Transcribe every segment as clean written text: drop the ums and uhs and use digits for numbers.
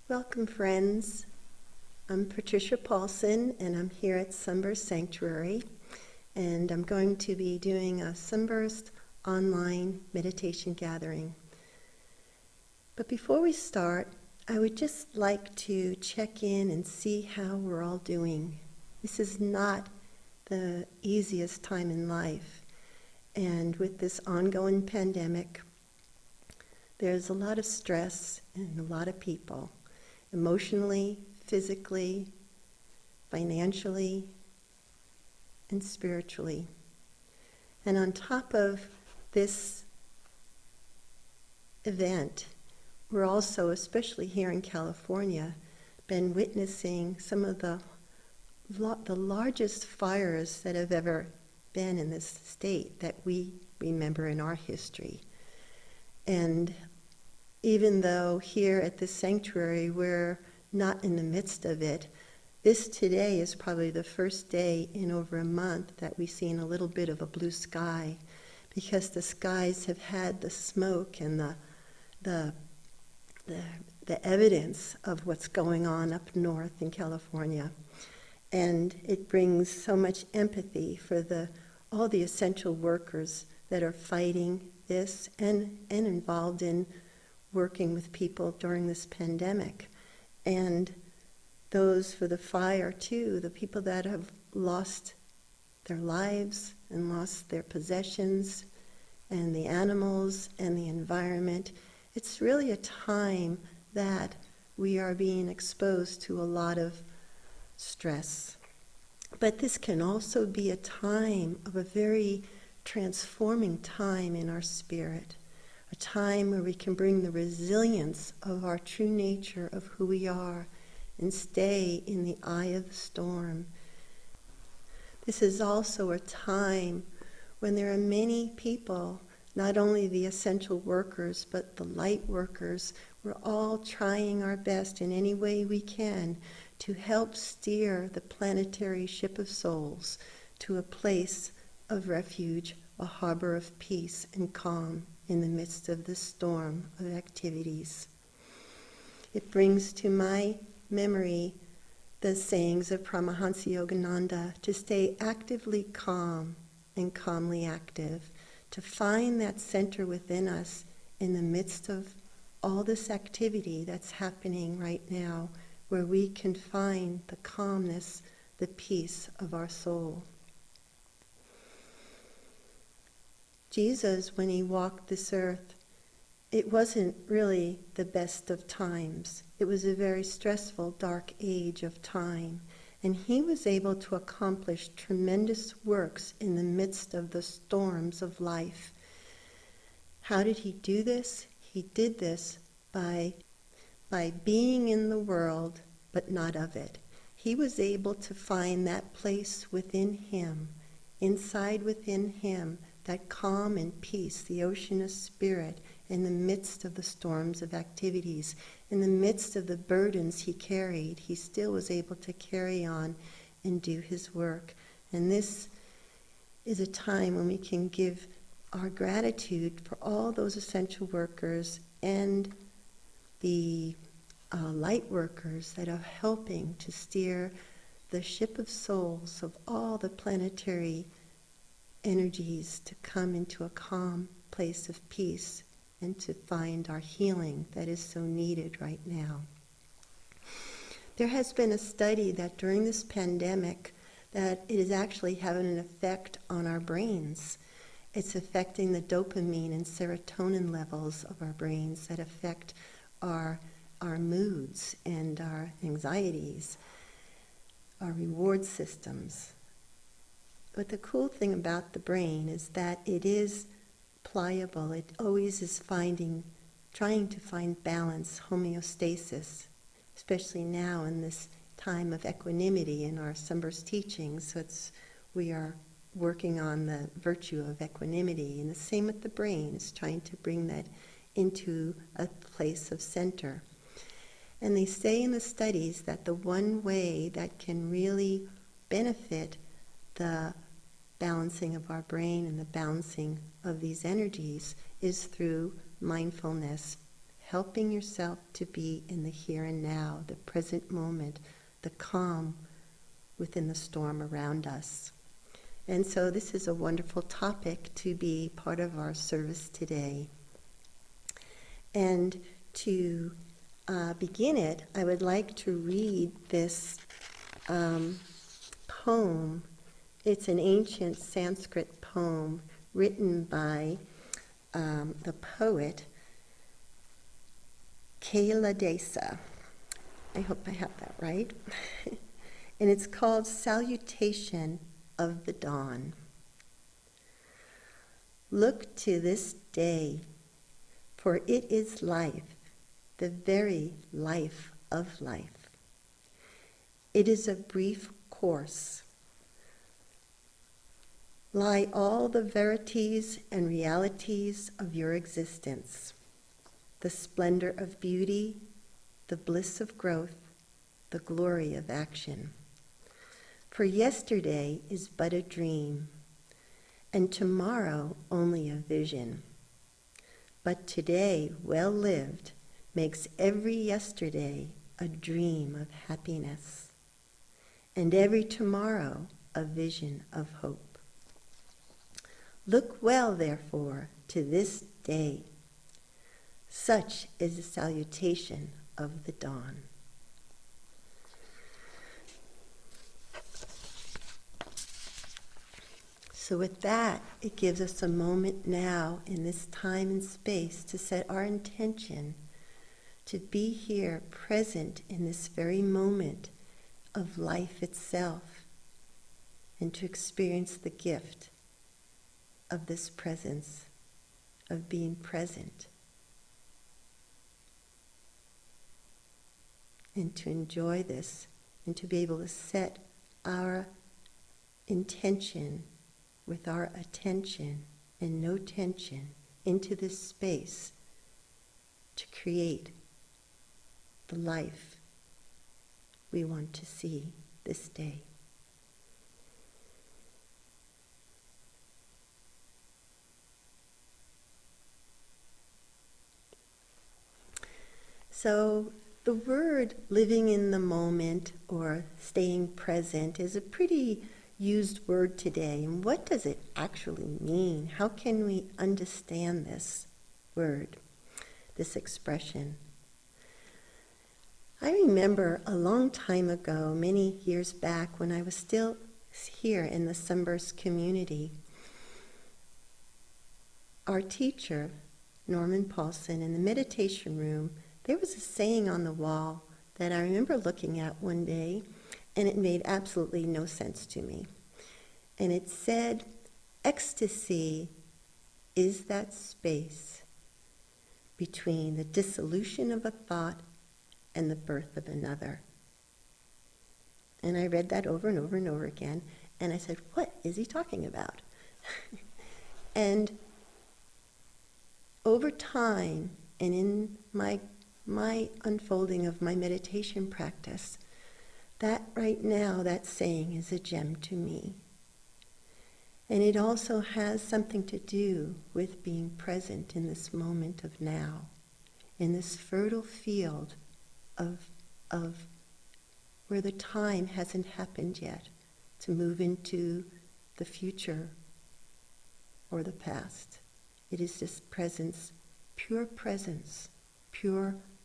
Welcome, friends. I'm Patricia Paulsen, and I'm here at Sunburst Sanctuary, and I'm going to be doing a Sunburst online meditation gathering. But before we start, I would just like to check in and see how we're all doing. This is not the easiest time in life, and with this ongoing pandemic, there's a lot of stress in a lot of people. Emotionally, physically, financially, and spiritually. And on top of this event, we're also, especially here in California, been witnessing some of the largest fires that have ever been in this state that we remember in our history. And even though here at this sanctuary we're not in the midst of it, this today is probably the first day in over a month that we've seen a little bit of a blue sky, because the skies have had the smoke and the evidence of what's going on up north in California. And it brings so much empathy for all the essential workers that are fighting this and involved in working with people during this pandemic, and those for the fire too, the people that have lost their lives and lost their possessions, and the animals and the environment. It's really a time that we are being exposed to a lot of stress. But this can also be a time of a very transforming time in our spirit. A time where we can bring the resilience of our true nature of who we are and stay in the eye of the storm. This is also a time when there are many people, not only the essential workers, but the light workers. We're all trying our best in any way we can to help steer the planetary ship of souls to a place of refuge, a harbor of peace and calm in the midst of the storm of activities. It brings to my memory the sayings of Paramahansa Yogananda to stay actively calm and calmly active, to find that center within us in the midst of all this activity that's happening right now, where we can find the calmness, the peace of our soul. Jesus, when he walked this earth, it wasn't really the best of times. It was a very stressful, dark age of time. And he was able to accomplish tremendous works in the midst of the storms of life. How did he do this? He did this by being in the world, but not of it. He was able to find that place within him, inside within him, that calm and peace, the ocean of spirit, in the midst of the storms of activities, in the midst of the burdens he carried, he still was able to carry on and do his work. And this is a time when we can give our gratitude for all those essential workers and the light workers that are helping to steer the ship of souls of all the planetary energies to come into a calm place of peace and to find our healing that is so needed right now. There has been a study that during this pandemic that it is actually having an effect on our brains. It's affecting the dopamine and serotonin levels of our brains that affect our moods and our anxieties, our reward systems. But the cool thing about the brain is that it is pliable. It always is trying to find balance, homeostasis, especially now in this time of equanimity in our Sunburst teachings. So we are working on the virtue of equanimity, and the same with the brain, is trying to bring that into a place of center. And they say in the studies that the one way that can really benefit the balancing of our brain and the balancing of these energies is through mindfulness, helping yourself to be in the here and now, the present moment, the calm within the storm around us. And so this is a wonderful topic to be part of our service today. And to begin it, I would like to read this poem. It's an ancient Sanskrit poem written by the poet Kaladesa. I hope I have that right. And it's called Salutation of the Dawn. Look to this day, for it is life, the very life of life. It is a brief course. Lie all the verities and realities of your existence, the splendor of beauty, the bliss of growth, the glory of action. For yesterday is but a dream, and tomorrow only a vision. But today, well lived, makes every yesterday a dream of happiness, and every tomorrow a vision of hope. Look well, therefore, to this day. Such is the salutation of the dawn. So with that, it gives us a moment now in this time and space to set our intention to be here present in this very moment of life itself and to experience the gift of this presence, of being present, and to enjoy this and to be able to set our intention with our attention and no tension into this space to create the life we want to see this day. So the word living in the moment or staying present is a pretty used word today. And what does it actually mean? How can we understand this word, this expression? I remember a long time ago, many years back, when I was still here in the Sunburst Community, our teacher, Norman Paulsen, in the meditation room, there was a saying on the wall that I remember looking at one day, and it made absolutely no sense to me. And it said, ecstasy is that space between the dissolution of a thought and the birth of another. And I read that over and over and over again, and I said, what is he talking about? And over time, and in my unfolding of my meditation practice, that right now, that saying is a gem to me. And it also has something to do with being present in this moment of now, in this fertile field of where the time hasn't happened yet to move into the future or the past. It is just presence, pure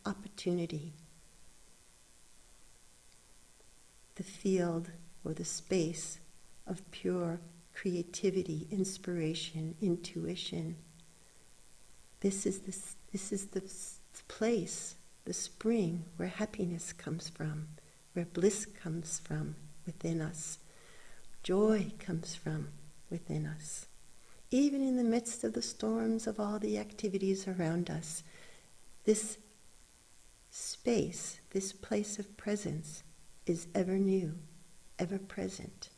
opportunity. The field or the space of pure creativity, inspiration, intuition. This is the place, the spring, where happiness comes from, where bliss comes from within us. Joy comes from within us. Even in the midst of the storms of all the activities around us, this space, this place of presence is ever new, ever present.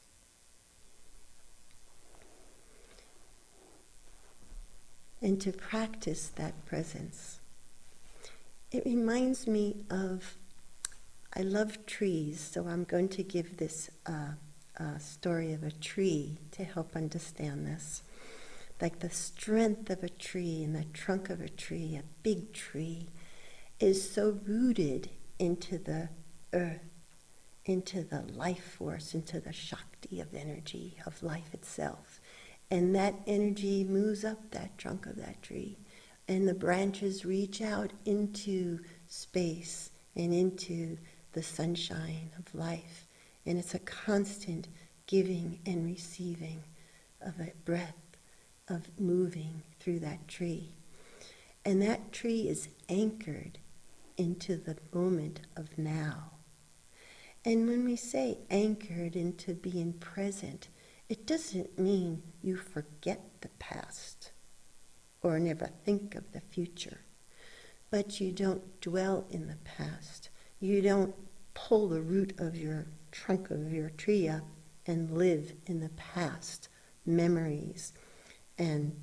And to practice that presence, it reminds me of, I love trees, so I'm going to give this story of a tree to help understand this. Like the strength of a tree and the trunk of a tree, a big tree, is so rooted into the earth, into the life force, into the Shakti of energy, of life itself. And that energy moves up that trunk of that tree. And the branches reach out into space and into the sunshine of life. And it's a constant giving and receiving of a breath of moving through that tree. And that tree is anchored into the moment of now. And when we say anchored into being present, it doesn't mean you forget the past or never think of the future. But you don't dwell in the past. You don't pull the root of your trunk of your tree up and live in the past memories and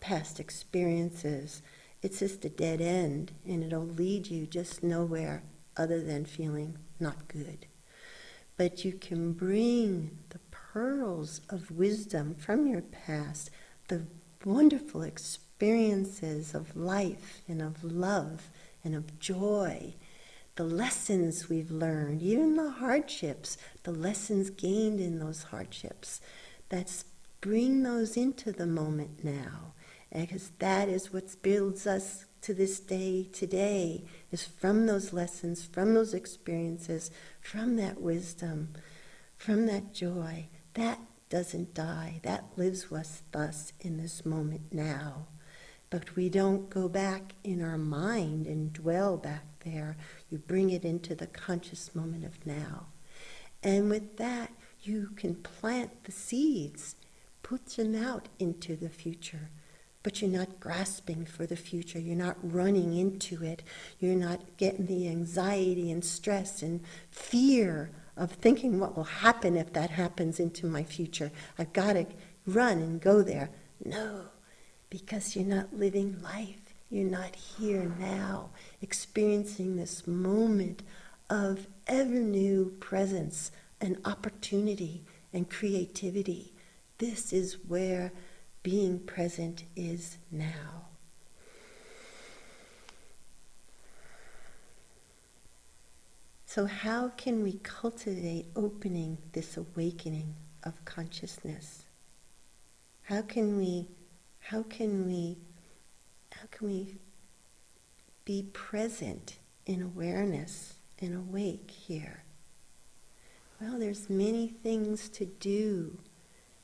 past experiences. It's just a dead end, and it'll lead you just nowhere other than feeling not good. But you can bring the pearls of wisdom from your past, the wonderful experiences of life and of love and of joy, the lessons we've learned, even the hardships, the lessons gained in those hardships. Bring those into the moment now, because that is what builds us to this day today, is from those lessons, from those experiences, from that wisdom, from that joy. That doesn't die. That lives with us in this moment now. But we don't go back in our mind and dwell back there. You bring it into the conscious moment of now. And with that, you can plant the seeds, put them out into the future. But you're not grasping for the future. You're not running into it. You're not getting the anxiety and stress and fear of thinking what will happen if that happens into my future. I've got to run and go there. No, because you're not living life. You're not here now, experiencing this moment of ever new presence and opportunity and creativity. This is where being present is now. So how can we cultivate opening this awakening of consciousness? How can we be present in awareness and awake here? Well, there's many things to do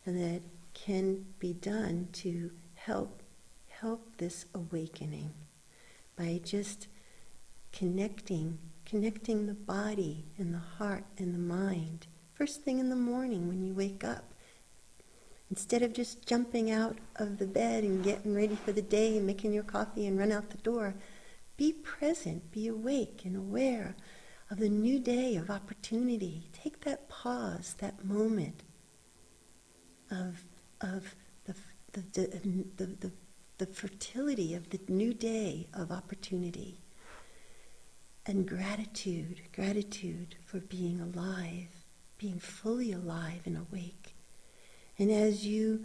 and that can be done to help this awakening by just connecting the body and the heart and the mind first thing in the morning when you wake up. Instead of just jumping out of the bed and getting ready for the day and making your coffee and run out the door, be present, be awake and aware of the new day of opportunity. Take that pause, that moment of the fertility of the new day of opportunity. And gratitude for being alive, being fully alive and awake. And as you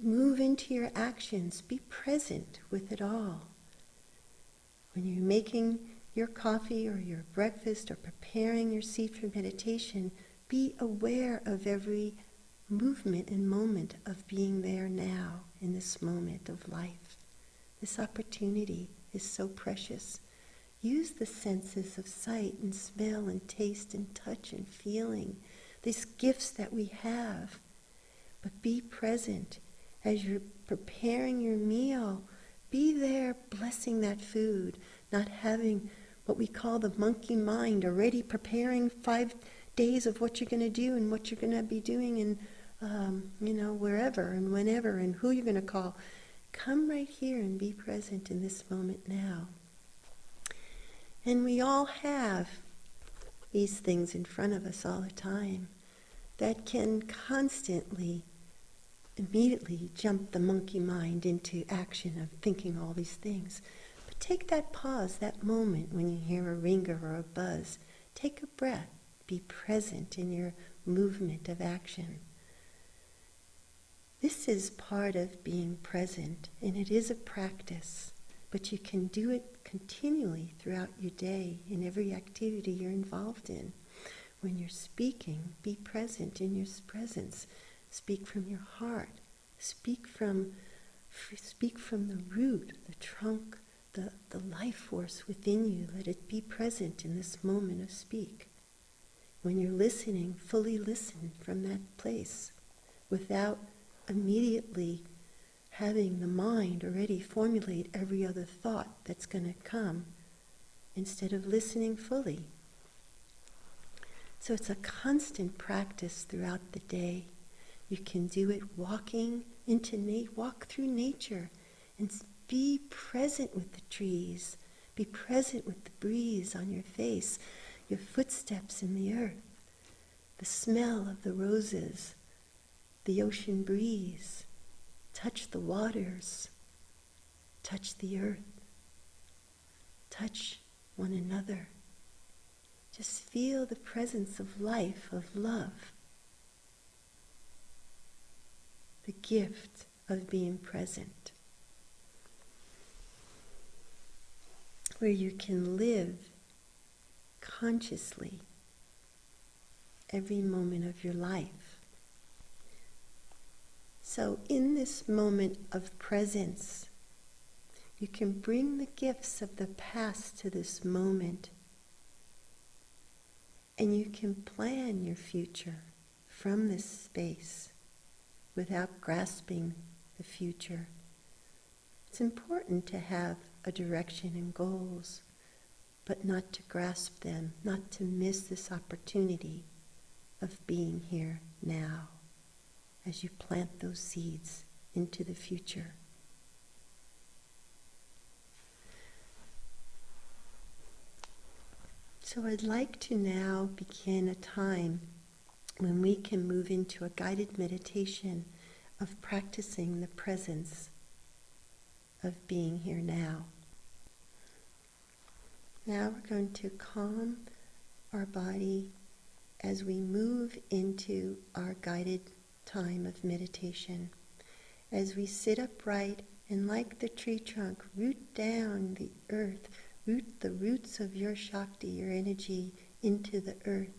move into your actions, be present with it all. When you're making your coffee or your breakfast or preparing your seat for meditation, be aware of every movement and moment of being there now in this moment of life. This opportunity is so precious. Use the senses of sight and smell and taste and touch and feeling, these gifts that we have. But be present as you're preparing your meal. Be there blessing that food, not having what we call the monkey mind, already preparing 5 days of what you're going to do and what you're going to be doing and wherever and whenever and who you're going to call. Come right here and be present in this moment now. And we all have these things in front of us all the time that can constantly, immediately jump the monkey mind into action of thinking all these things. But take that pause, that moment when you hear a ringer or a buzz. Take a breath. Be present in your movement of action. This is part of being present, and it is a practice, but you can do it continually throughout your day in every activity you're involved in. When you're speaking, be present in your presence. Speak from your heart. Speak from the root, the trunk, the life force within you. Let it be present in this moment of speak. When you're listening, fully listen from that place without immediately having the mind already formulate every other thought that's going to come, instead of listening fully. So it's a constant practice throughout the day. You can do it walking walk through nature and be present with the trees. Be present with the breeze on your face, your footsteps in the earth, the smell of the roses, the ocean breeze. Touch the waters, touch the earth, touch one another. Just feel the presence of life, of love. The gift of being present. Where you can live consciously every moment of your life. So in this moment of presence, you can bring the gifts of the past to this moment, and you can plan your future from this space without grasping the future. It's important to have a direction and goals, but not to grasp them, not to miss this opportunity of being here now as you plant those seeds into the future. So I'd like to now begin a time when we can move into a guided meditation of practicing the presence of being here now. Now we're going to calm our body as we move into our guided time of meditation. As we sit upright and, like the tree trunk, root down the earth, root the roots of your Shakti, your energy, into the earth.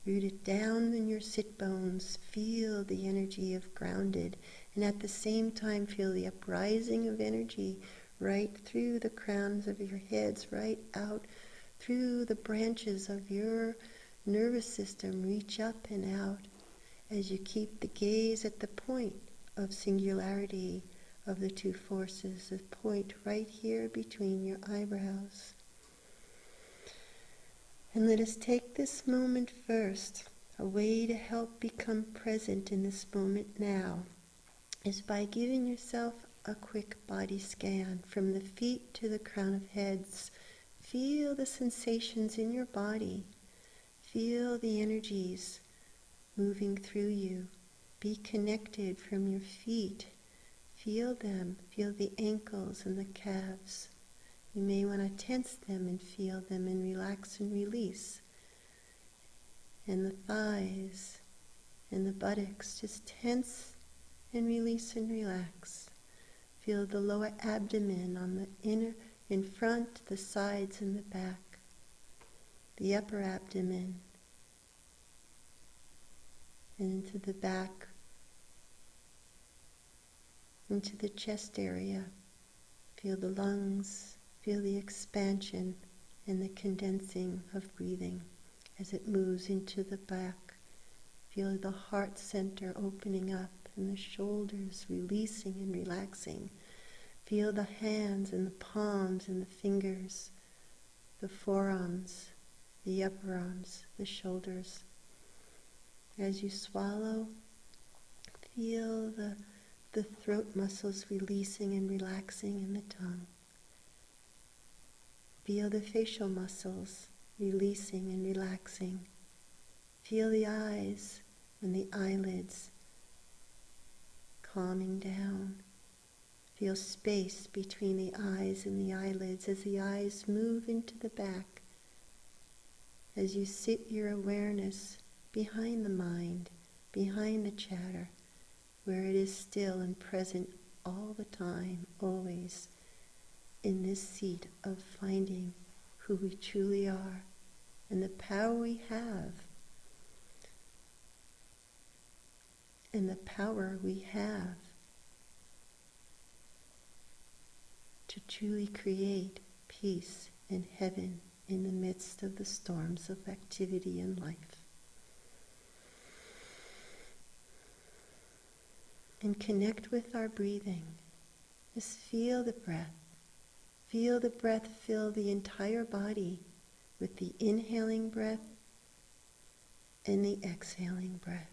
Root it down in your sit bones. Feel the energy of grounded, and at the same time feel the uprising of energy right through the crowns of your heads, right out through the branches of your nervous system. Reach up and out as you keep the gaze at the point of singularity of the two forces, the point right here between your eyebrows. And let us take this moment first. A way to help become present in this moment now is by giving yourself a quick body scan from the feet to the crown of heads. Feel the sensations in your body. Feel the energies moving through you. Be connected from your feet. Feel them. Feel the ankles and the calves. You may want to tense them and feel them and relax and release. And the thighs and the buttocks, just tense and release and relax. Feel the lower abdomen on the inner, in front, the sides and the back. The upper abdomen and into the back, into the chest area. Feel the lungs. Feel the expansion and the condensing of breathing as it moves into the back. Feel the heart center opening up and the shoulders releasing and relaxing. Feel the hands and the palms and the fingers, the forearms, the upper arms, the shoulders. As you swallow, feel the throat muscles releasing and relaxing in the tongue. Feel the facial muscles releasing and relaxing. Feel the eyes and the eyelids calming down. Feel space between the eyes and the eyelids as the eyes move into the back. As you sit your awareness behind the mind, behind the chatter, where it is still and present all the time, always. in this seat of finding who we truly are and the power we have, and the power we have to truly create peace and heaven in the midst of the storms of activity in life. And connect with our breathing. Just feel the breath. Feel the breath fill the entire body with the inhaling breath and the exhaling breath.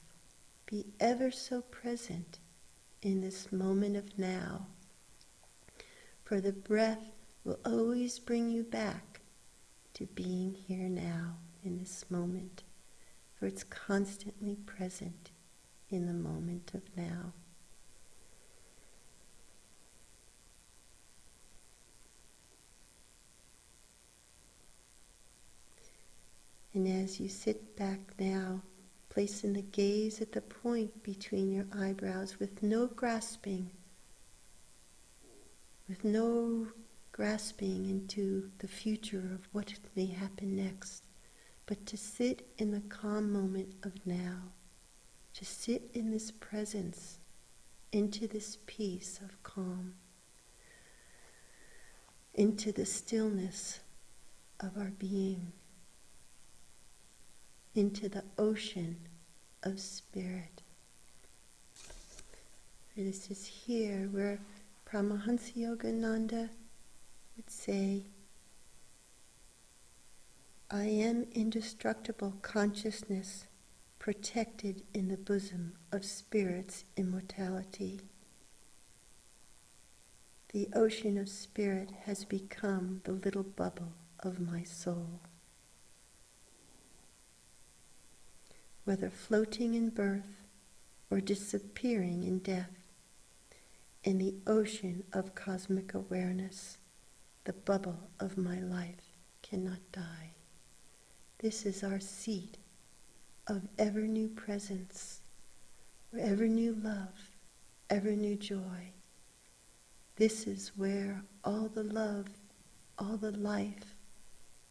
Be ever so present in this moment of now, for the breath will always bring you back to being here now in this moment, for it's constantly present in the moment of now. And as you sit back now, placing the gaze at the point between your eyebrows with no grasping into the future of what may happen next, but to sit in the calm moment of now, to sit in this presence, into this peace of calm, into the stillness of our being, into the ocean of spirit. For this is here where Paramahansa Yogananda would say, I am indestructible consciousness protected in the bosom of spirit's immortality. The ocean of spirit has become the little bubble of my soul. Whether floating in birth or disappearing in death, in the ocean of cosmic awareness, the bubble of my life cannot die. This is our seat of ever new presence, or ever new love, ever new joy. This is where all the love, all the life,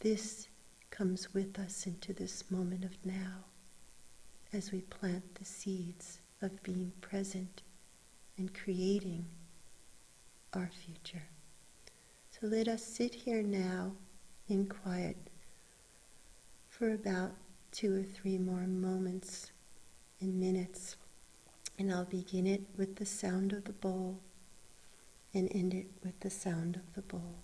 this comes with us into this moment of now, as we plant the seeds of being present and creating our future. So let us sit here now in quiet for about 2 or 3 more moments and minutes, and I'll begin it with the sound of the bowl and end it with the sound of the bowl.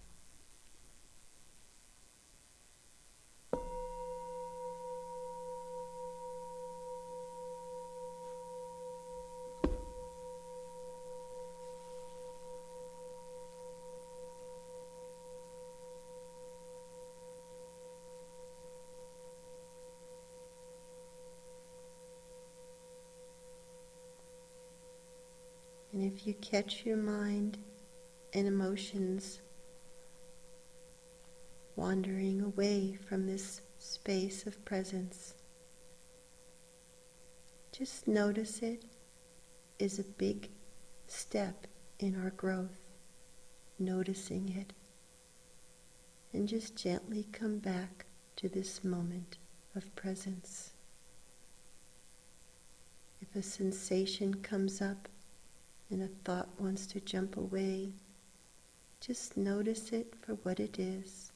And if you catch your mind and emotions wandering away from this space of presence, just notice it is a big step in our growth, noticing it, and just gently come back to this moment of presence. If a sensation comes up, and a thought wants to jump away, just notice it for what it is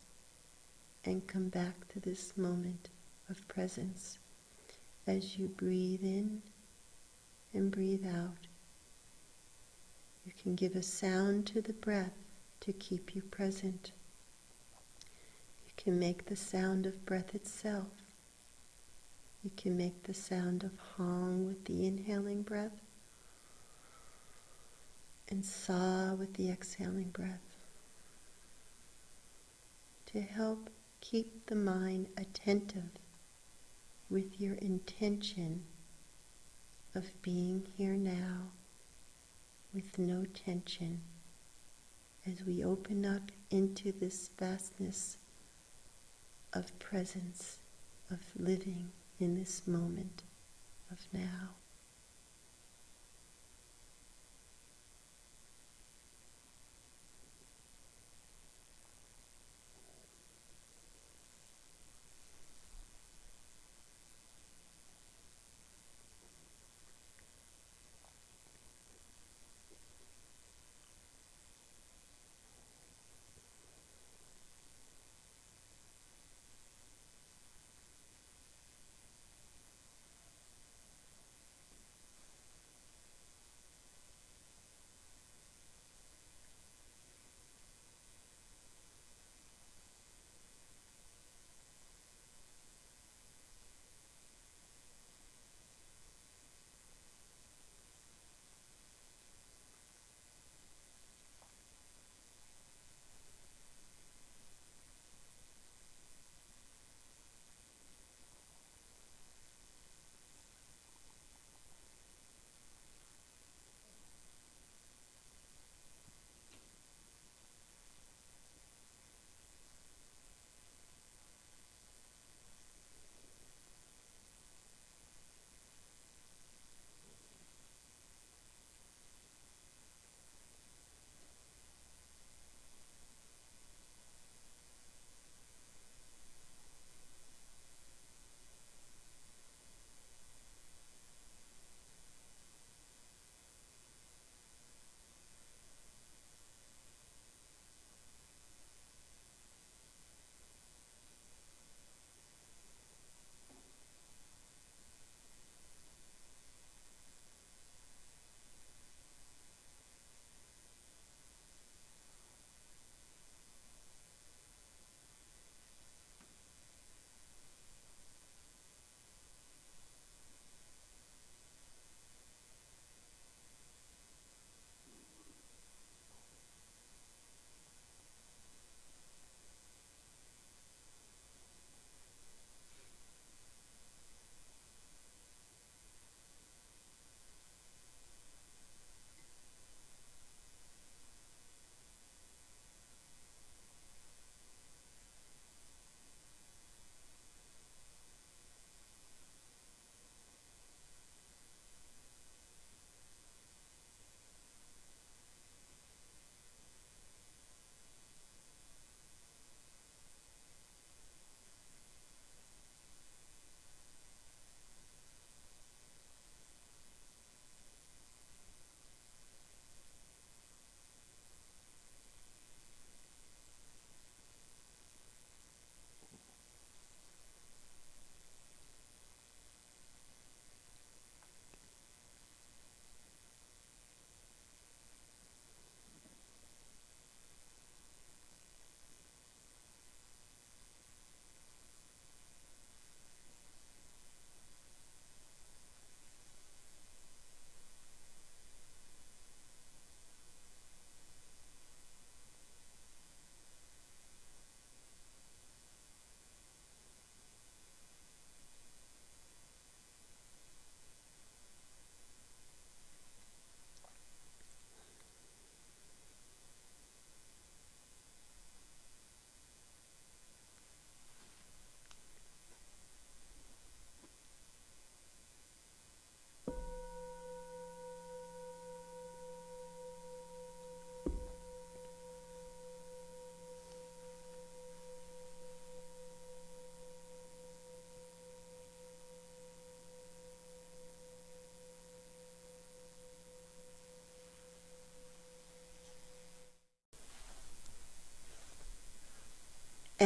and come back to this moment of presence as you breathe in and breathe out. You can give a sound to the breath to keep you present. You can make the sound of breath itself. You can make the sound of hong with the inhaling breath and sa with the exhaling breath, to help keep the mind attentive with your intention of being here now with no tension, as we open up into this vastness of presence, of living in this moment of now.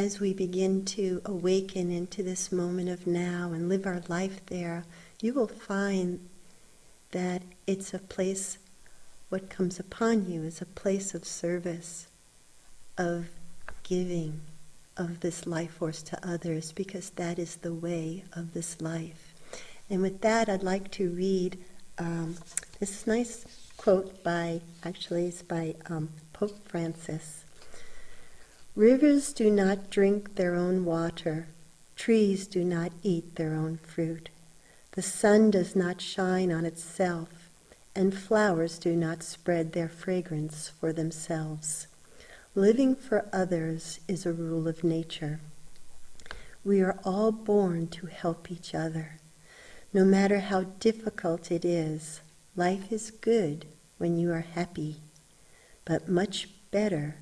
as we begin to awaken into this moment of now and live our life there, you will find that it's a place, what comes upon you is a place of service, of giving of this life force to others, because that is the way of this life. And with that, I'd like to read this nice quote it's by Pope Francis. "Rivers do not drink their own water, trees do not eat their own fruit, the sun does not shine on itself, and flowers do not spread their fragrance for themselves. Living for others is a rule of nature. We are all born to help each other. No matter how difficult it is, life is good when you are happy, but much better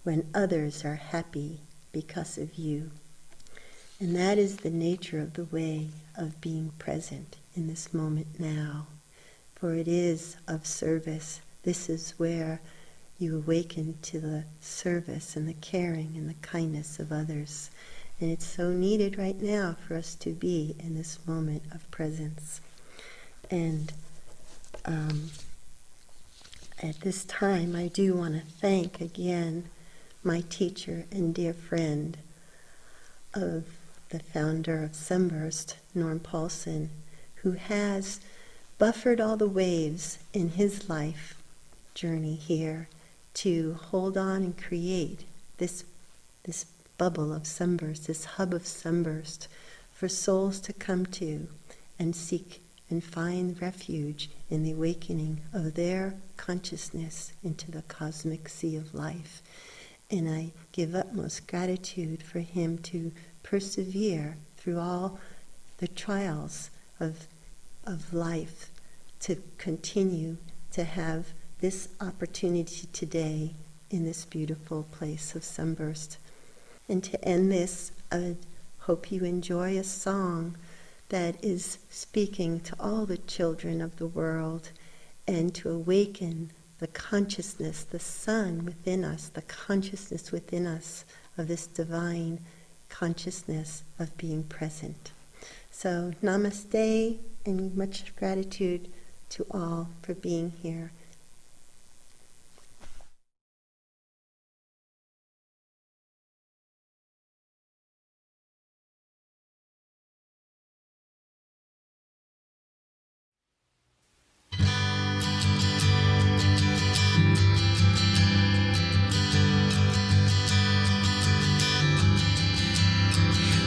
when others are happy because of you." And that is the nature of the way of being present in this moment now. For it is of service. This is where you awaken to the service and the caring and the kindness of others. And it's so needed right now for us to be in this moment of presence. And at this time, I do want to thank again my teacher and dear friend, of the founder of Sunburst, Norm Paulsen, who has buffered all the waves in his life journey here to hold on and create this bubble of sunburst, this hub of sunburst for souls to come to and seek and find refuge in the awakening of their consciousness into the cosmic sea of life. And I give utmost gratitude for him to persevere through all the trials of life, to continue to have this opportunity today in this beautiful place of Sunburst. And to end this, I hope you enjoy a song that is speaking to all the children of the world and to awaken the consciousness, the sun within us, the consciousness within us of this divine consciousness of being present. So namaste and much gratitude to all for being here.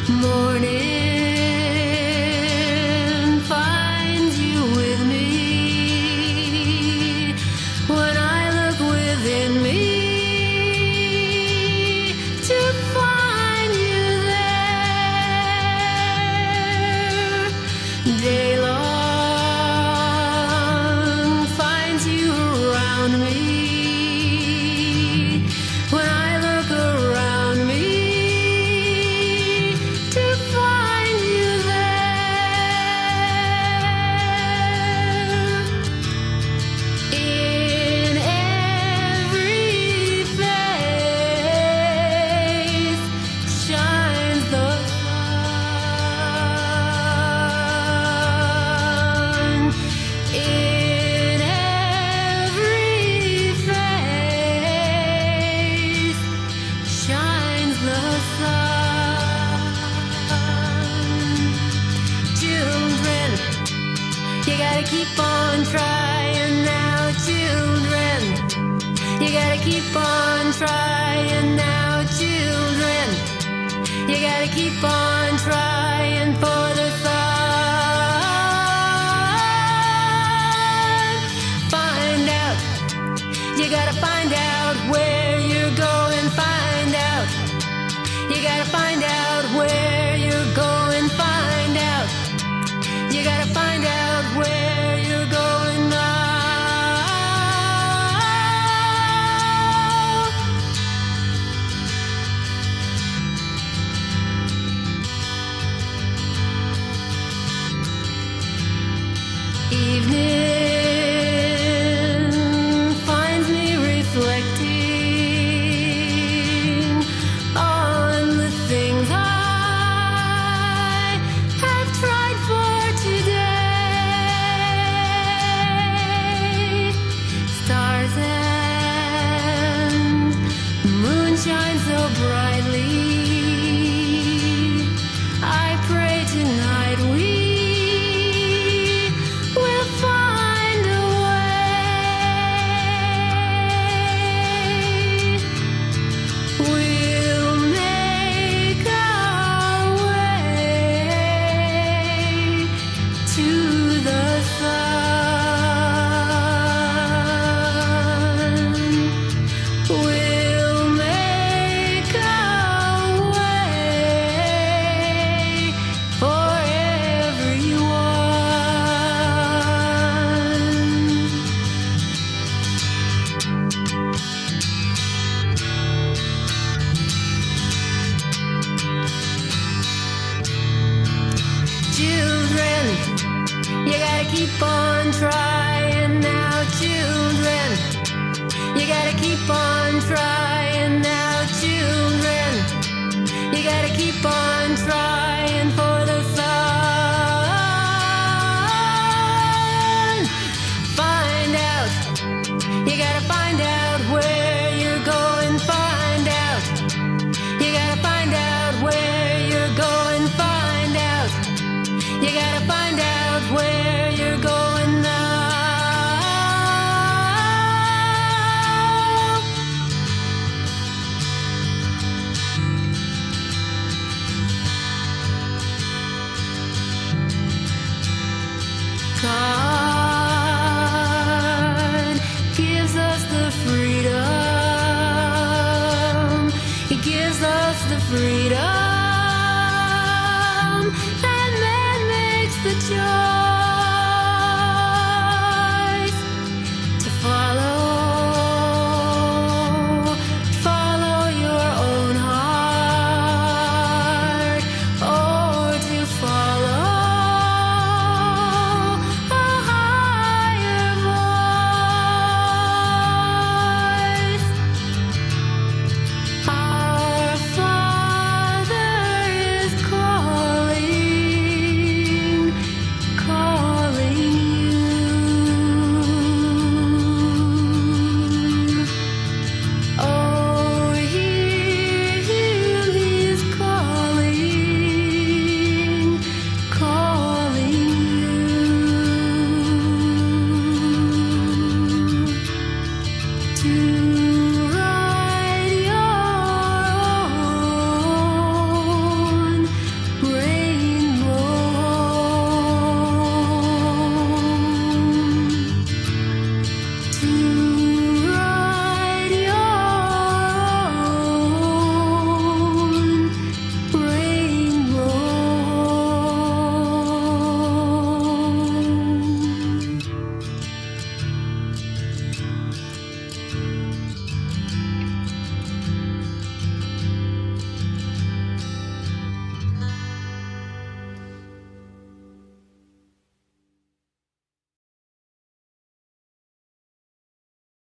Morning finds you with me when I look within me to find you there. Day long finds you around me when I look around me. Keep on trying now, children. You gotta keep on trying now, children. You gotta keep on trying for the sun. Find out. You gotta find out where you're going. Find out. You gotta find out where you're going. Find out. You gotta find out where you're going now. Evening finds me reflecting on trying now, children. You gotta keep on trying.